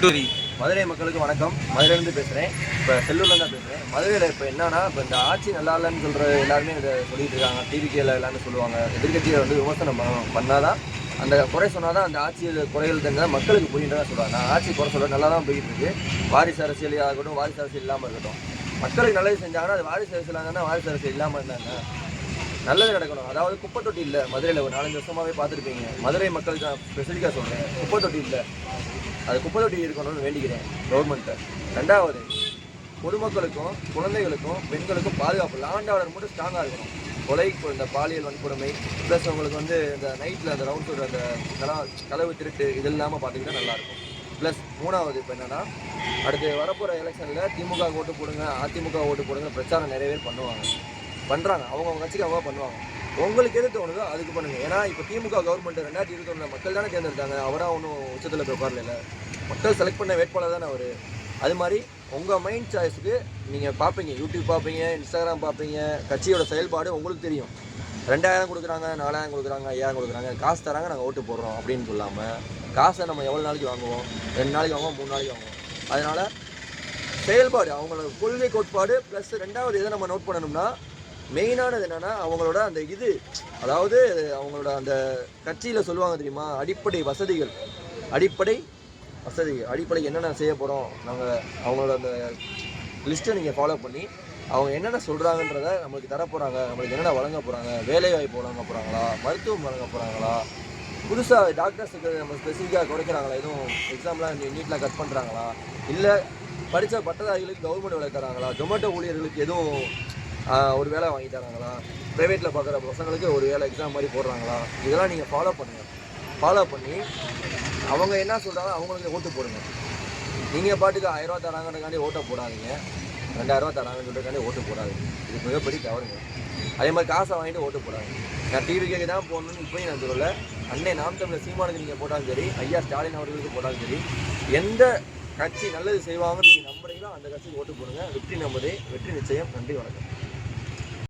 மதுரை மக்களுக்கு வணக்கம். மதுரையிலேருந்து பேசுகிறேன். இப்போ செல்லூர்லேருந்து தான் பேசுகிறேன். மதுரையில் இப்போ என்னன்னா, இப்போ இந்த ஆட்சி நல்லா இல்லைன்னு சொல்கிற எல்லாருமே இதை சொல்லிட்டு இருக்காங்க. டிவிக்கில் எல்லாமே சொல்லுவாங்க. எதிர்கட்சியை வந்து விமர்சனம் பண்ணால் தான், அந்த குறை சொன்னால் தான் அந்த ஆட்சியில் குறைகள் தெரிஞ்சால் மக்களுக்கு புரியுன்றதான் சொல்லுவாங்க. நான் ஆட்சி குறை சொல்ல நல்லா தான் போயிட்டு இருக்கு. வாரிசு அரசியல் ஆகட்டும், வாரிசு அரசியல் இல்லாமல் இருக்கட்டும். மக்களுக்கு நல்லது செஞ்சாங்கன்னா அது வாரிசு அரசியல் இருந்தாங்கன்னா வாரிசு அரசியல் இல்லாமல் இருந்தாங்க நல்லது நடக்கணும். அதாவது குப்பை தொட்டி இல்லை மதுரையில். ஒரு 4-5 வருஷமாகவே பார்த்துருப்பீங்க. மதுரை மக்களுக்கு நான் ஸ்பெசிஃபிக்காக சொல்கிறேன், குப்பை தொட்டி இல்லை. அது குப்பை தொட்டி இருக்கணும்னு வேண்டிக்கிறேன் கவர்மெண்ட்டை. ரெண்டாவது, பொதுமக்களுக்கும் குழந்தைகளுக்கும் பெண்களுக்கும் பாதுகாப்பு, லாண்ட் ஆர்டர் மட்டும் ஸ்ட்ராங்காக இருக்கணும். கொலை, இந்த பாலியல் வன்கொடுமை ப்ளஸ் உங்களுக்கு வந்து இந்த நைட்டில் அந்த ரவுண்ட் அந்த கதவு திருட்டு இது இல்லாமல் பார்த்துக்கிட்டா நல்லாயிருக்கும். ப்ளஸ் மூணாவது இப்போ என்னென்னா, அடுத்து வரப்போகிற எலெக்ஷனில் திமுக ஓட்டு போடுங்க, அதிமுக ஓட்டு போடுங்க பிரச்சாரம் நிறைய பேர் பண்ணுறாங்க. அவங்க கட்சிக்கு அவங்க பண்ணுவாங்க. உங்களுக்கு எது தோணுதோ அதுக்கு பண்ணுங்கள். ஏன்னா இப்போ திமுக கவர்மெண்ட் 2021 மக்கள் தானே தேர்ந்தெடுத்தாங்க. அவராக ஒன்றும் உச்சத்தில் போய் உட்காரல. மக்கள் செலக்ட் பண்ண வேட்பாளர் தானே அவர். அது மாதிரி உங்கள் மைண்ட் சாய்ஸுக்கு நீங்கள் பார்ப்பீங்க, யூடியூப் பார்ப்பீங்க, இன்ஸ்டாகிராம் பார்ப்பீங்க. கட்சியோட செயல்பாடு உங்களுக்கு தெரியும். 2000 கொடுக்குறாங்க, 4000 கொடுக்குறாங்க, 5000 கொடுக்குறாங்க, காசு தராங்க, நாங்கள் ஓட்டு போடுறோம் அப்படின்னு சொல்லாமல், காசை நம்ம எவ்வளோ நாளைக்கு வாங்குவோம்? 2 நாளைக்கு வாங்குவோம், 3 நாளைக்கு வாங்குவோம். அதனால் செயல்பாடு, அவங்களோட கொள்கை கோட்பாடு ப்ளஸ் ரெண்டாவது எதை நம்ம நோட் பண்ணணும்னா, மெயினானது என்னென்னா அவங்களோட அந்த இது, அதாவது அவங்களோட அந்த கட்சியில் சொல்லுவாங்க தெரியுமா, அடிப்படை வசதிகள் என்னென்ன செய்ய போகிறோம் நாங்கள், அவங்களோட அந்த லிஸ்ட்டை நீங்கள் ஃபாலோ பண்ணி அவங்க என்னென்ன சொல்கிறாங்கன்றத நம்மளுக்கு தர போகிறாங்க, நம்மளுக்கு என்னென்ன வழங்க போகிறாங்க, வேலைவாய்ப்பு வழங்க போகிறாங்களா, மருத்துவம் வழங்க போகிறாங்களா, புதுசாக டாக்டர்ஸுக்கு நம்ம ஸ்பெசிஃபிக்காக குறைக்கிறாங்களா, எதுவும் எக்ஸாம்லாம் நீட்டில் கட் பண்ணுறாங்களா, இல்லை படித்த பட்டதாரிகளுக்கு கவர்மெண்ட் வேலை தராங்களா, ஜொமேட்டோ ஊழியர்களுக்கு எதுவும் ஒரு வேலை வாங்கி தராங்களா, ப்ரைவேட்டில் பார்க்குற பசங்களுக்கு ஒரு வேலை எக்ஸாம் மாதிரி போடுறாங்களா, இதெல்லாம் நீங்கள் ஃபாலோ பண்ணுங்கள். ஃபாலோ பண்ணி அவங்க என்ன சொல்கிறாங்க அவங்களுக்கு ஓட்டு போடுங்க. நீங்கள் பாட்டுக்கு 1000 ரூபா தராங்கன்றக்காண்டி ஓட்டை போடாதீங்க, 2000 ரூபா தராங்கன்னு சொல்கிறக்காண்டி ஓட்டு போடாதீங்க. இது மிகப்பெரிய தவறுங்க. அதே மாதிரி காசை வாங்கிட்டு ஓட்டு போடாதீங்க. நான் டிவிக்கு தான் போடணும்னு இப்போயும் நான் சொல்லலை. அன்னை நாம் தமிழர் சீமானுக்கு நீங்கள் போட்டாலும் சரி, ஐயா ஸ்டாலின் அவர்களுக்கு போட்டாலும் சரி, எந்த கட்சி நல்லது செய்வாங்கன்னு நீங்கள் நம்புறீங்களோ அந்த கட்சிக்கு ஓட்டு போடுங்க. வெற்றி நம்மதே, வெற்றி நிச்சயம். நன்றி, வணக்கம்.